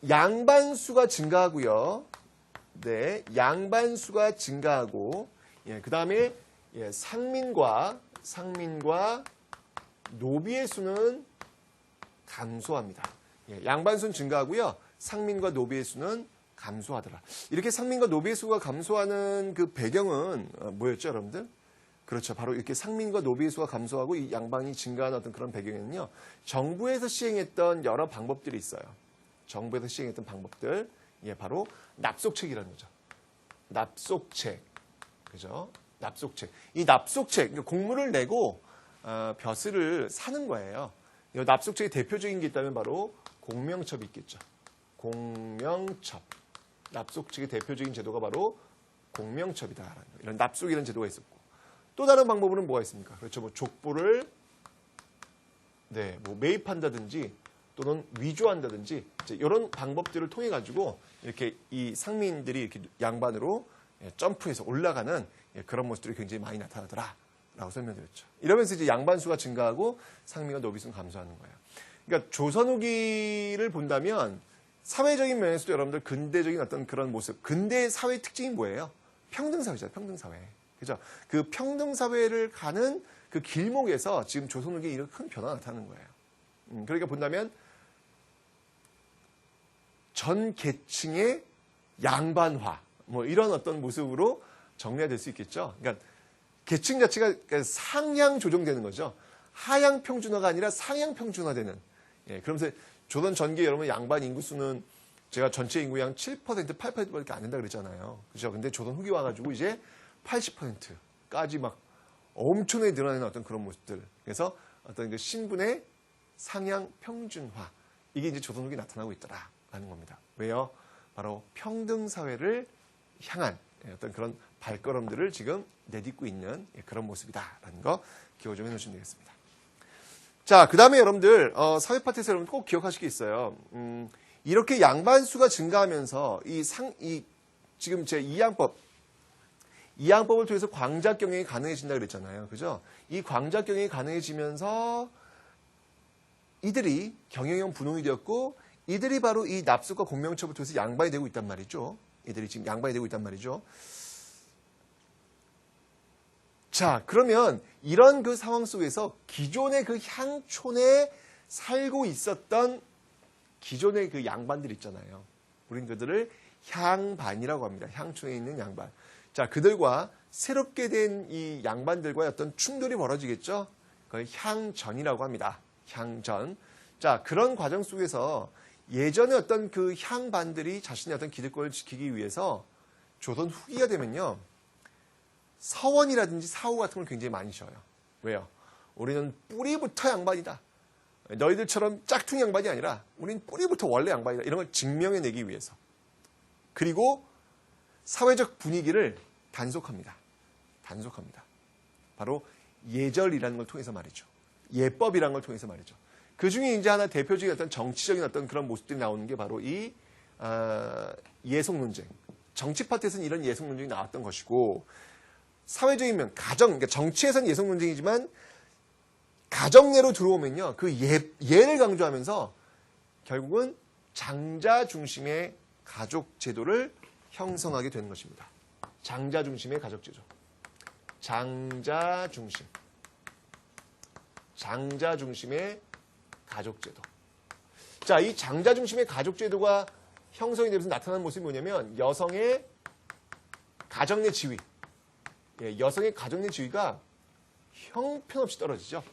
양반수가 증가하고요. 네, 양반수가 증가하고, 예, 그 다음에 예, 상민과 노비의 수는 감소합니다. 예, 양반수는 증가하고요. 상민과 노비의 수는 감소하더라. 이렇게 상민과 노비의 수가 감소하는 그 배경은 뭐였죠, 여러분들? 그렇죠. 바로 이렇게 상민과 노비의 수가 감소하고 이 양반이 증가하는 어떤 그런 배경에는요. 정부에서 시행했던 여러 방법들이 있어요. 정부에서 시행했던 방법들. 예, 바로 납속책이라는 거죠. 납속책. 그죠? 납속책. 이 납속책, 그러니까 공물을 내고 벼슬을 사는 거예요. 이 납속책의 대표적인 게 있다면 바로 공명첩이 있겠죠. 공명첩. 납속책의 대표적인 제도가 바로 공명첩이다라는 거예요. 이런 납속이라는 제도가 있었고. 또 다른 방법으로는 뭐가 있습니까? 그렇죠. 뭐 족보를 네, 뭐 매입한다든지 또는 위조한다든지 이런 방법들을 통해 가지고 이렇게 이 상민들이 이렇게 양반으로 점프해서 올라가는 그런 모습들이 굉장히 많이 나타나더라라고 설명드렸죠. 이러면서 이제 양반수가 증가하고 상민과 노비수는 감소하는 거예요. 그러니까 조선 후기를 본다면 사회적인 면에서도 여러분들 근대적인 어떤 그런 모습, 근대의 사회 특징이 뭐예요? 평등사회잖아요. 평등사회. 그죠? 그 평등사회를 가는 그 길목에서 지금 조선 후기에 이런 큰 변화가 나타나는 거예요. 그러니까 본다면 전 계층의 양반화, 뭐 이런 어떤 모습으로 정리가 될 수 있겠죠. 그러니까 계층 자체가 상향 조정되는 거죠. 하향 평준화가 아니라 상향 평준화되는. 예, 그러면서 조선 전기에 여러분 양반 인구수는 제가 전체 인구의 한 7%, 8%밖에 안 된다 그랬잖아요. 그죠? 근데 조선 후기 와가지고 이제 80%까지 막 엄청나게 늘어나는 어떤 그런 모습들. 그래서 어떤 그 신분의 상향 평준화. 이게 이제 조선 후기에 나타나고 있더라라는 겁니다. 왜요? 바로 평등사회를 향한 어떤 그런 발걸음들을 지금 내딛고 있는 그런 모습이다라는 거 기억 좀 해놓으시면 되겠습니다. 자, 그 다음에 여러분들, 사회 파트에서 여러분 꼭 기억하실 게 있어요. 이렇게 양반수가 증가하면서 지금 제 이양법을 통해서 광작 경영이 가능해진다 그랬잖아요. 그죠? 이 광작 경영이 가능해지면서 이들이 경영형 분홍이 되었고, 이들이 바로 이 납속과 공명첩을 통해서 양반이 되고 있단 말이죠. 이들이 지금 양반이 되고 있단 말이죠. 자, 그러면 이런 그 상황 속에서 기존의 그 향촌에 살고 있었던 기존의 그 양반들 있잖아요. 우린 그들을 향반이라고 합니다. 향촌에 있는 양반. 자, 그들과 새롭게 된 이 양반들과의 어떤 충돌이 벌어지겠죠. 그걸 향전이라고 합니다. 향전. 자, 그런 과정 속에서 예전에 어떤 그 향반들이 자신의 어떤 기득권을 지키기 위해서 조선 후기가 되면요. 서원이라든지 사후 같은 걸 굉장히 많이 져요. 왜요? 우리는 뿌리부터 양반이다. 너희들처럼 짝퉁 양반이 아니라 우린 뿌리부터 원래 양반이다. 이런 걸 증명해내기 위해서. 그리고 사회적 분위기를 단속합니다. 단속합니다. 바로 예절이라는 걸 통해서 말이죠. 예법이라는 걸 통해서 말이죠. 그 중에 이제 하나 대표적인 어떤 정치적인 어떤 그런 모습들이 나오는 게 바로 이 예속 논쟁. 정치 파트에서는 이런 예속 논쟁이 나왔던 것이고, 사회적인 면, 가정, 그러니까 정치에서는 예속 논쟁이지만 가정 내로 들어오면요, 그 예를 강조하면서 결국은 장자 중심의 가족 제도를 형성하게 되는 것입니다. 장자 중심의 가족 제도. 장자 중심. 장자 중심의 가족 제도. 자, 이 장자 중심의 가족 제도가 형성이 되면서 나타나는 모습이 뭐냐면 여성의 가정 내 지위. 예, 여성의 가정 내 지위가 형편없이 떨어지죠.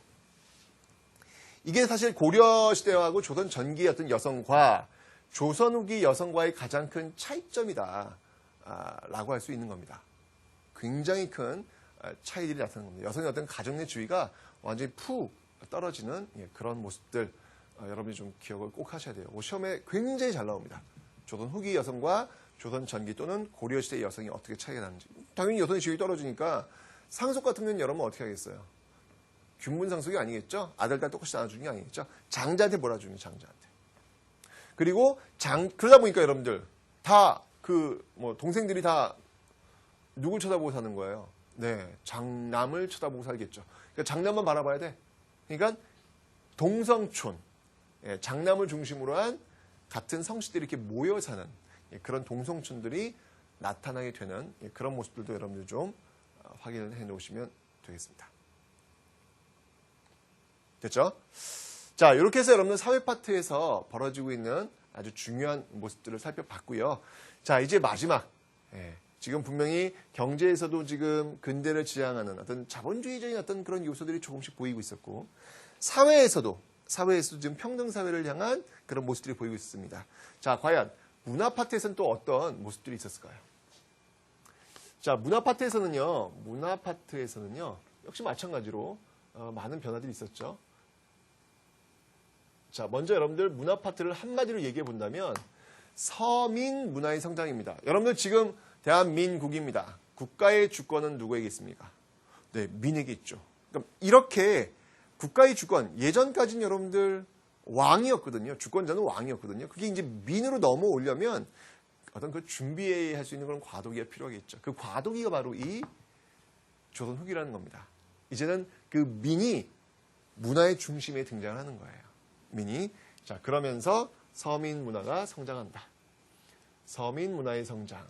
이게 사실 고려 시대하고 조선 전기의 어떤 여성과 조선 후기 여성과의 가장 큰 차이점이다 라고 할 수 있는 겁니다. 굉장히 큰 차이들이 나타나는 겁니다. 여성의 어떤 가정 내 지위가 완전히 푹 떨어지는 그런 모습들 여러분이 좀 기억을 꼭 하셔야 돼요. 시험에 굉장히 잘 나옵니다. 조선 후기 여성과 조선 전기 또는 고려 시대 여성이 어떻게 차이가 나는지. 당연히 여성의 지위가 떨어지니까 상속 같은 경우는 여러분 어떻게 하겠어요? 균분상속이 아니겠죠? 아들, 딸 똑같이 나눠주는 게 아니겠죠? 장자한테 몰아주는 장자한테. 그리고 그러다 보니까 여러분들 다 동생들이 다 누굴 쳐다보고 사는 거예요? 네, 장남을 쳐다보고 살겠죠. 그러니까 장남만 바라봐야 돼. 그러니까 동성촌, 장남을 중심으로 한 같은 성씨들이 이렇게 모여 사는 그런 동성촌들이 나타나게 되는 그런 모습들도 여러분들 좀 확인을 해 놓으시면 되겠습니다. 됐죠? 자, 이렇게 해서 여러분들 사회 파트에서 벌어지고 있는 아주 중요한 모습들을 살펴봤고요. 자, 이제 마지막. 지금 분명히 경제에서도 지금 근대를 지향하는 어떤 자본주의적인 어떤 그런 요소들이 조금씩 보이고 있었고, 사회에서도 지금 평등사회를 향한 그런 모습들이 보이고 있습니다. 자, 과연 문화 파트에서는 또 어떤 모습들이 있었을까요? 자, 문화 파트에서는요, 역시 마찬가지로 많은 변화들이 있었죠. 자, 먼저 여러분들 문화 파트를 한마디로 얘기해 본다면 서민 문화의 성장입니다. 여러분들 지금 대한민국입니다. 국가의 주권은 누구에게 있습니까? 네, 민에게 있죠. 그럼 이렇게 국가의 주권, 예전까지는 여러분들 왕이었거든요. 주권자는 왕이었거든요. 그게 이제 민으로 넘어오려면 어떤 그 준비할 수 있는 그런 과도기가 필요하겠죠. 그 과도기가 바로 이 조선 후기라는 겁니다. 이제는 그 민이 문화의 중심에 등장하는 거예요. 민이. 자, 그러면서 서민 문화가 성장한다. 서민 문화의 성장.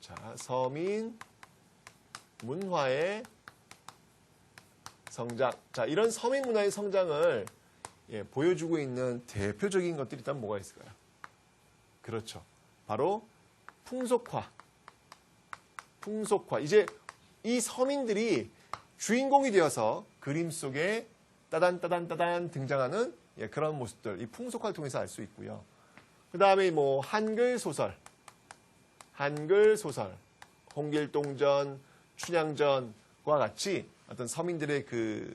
자, 서민 문화의 성장. 자, 이런 서민 문화의 성장을 보여주고 있는 대표적인 것들이 일단 뭐가 있을까요? 그렇죠. 바로 풍속화. 이제 이 서민들이 주인공이 되어서 그림 속에 따단 등장하는 그런 모습들, 이 풍속화를 통해서 알 수 있고요. 그 다음에 뭐 한글 소설, 홍길동전, 춘향전과 같이 어떤 서민들의 그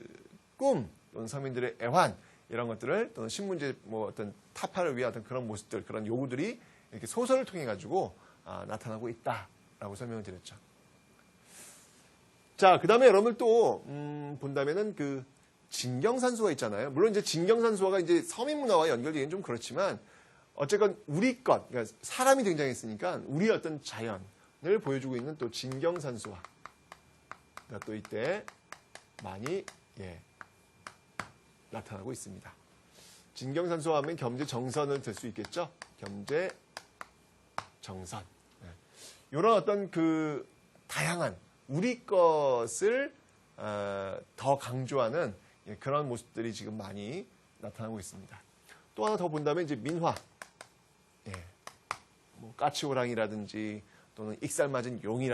꿈 또는 서민들의 애환 이런 것들을 또는 신문제 뭐 어떤 타파를 위한 어떤 그런 모습들, 그런 요구들이 이렇게 소설을 통해 가지고 나타나고 있다라고 설명을 드렸죠. 자, 그 다음에 여러분들 또 본다면은 그 진경산수화 있잖아요. 물론 이제 진경산수화가 이제 서민문화와 연결되기는 좀 그렇지만 어쨌건 우리 것, 그러니까 사람이 등장했으니까 우리의 어떤 자연을 보여주고 있는 또 진경산수화가 또 이때 많이 나타나고 있습니다. 진경산수화 하면 겸재정선을 들 수 있겠죠. 겸재정선. 이런 어떤 그 다양한 우리 것을 더 강조하는 그런 모습들이 지금 많이 나타나고 있습니다. 또 하나 더 본다면 이제 민화, 뭐 까치호랑이라든지 또는 익살맞은 용이라든지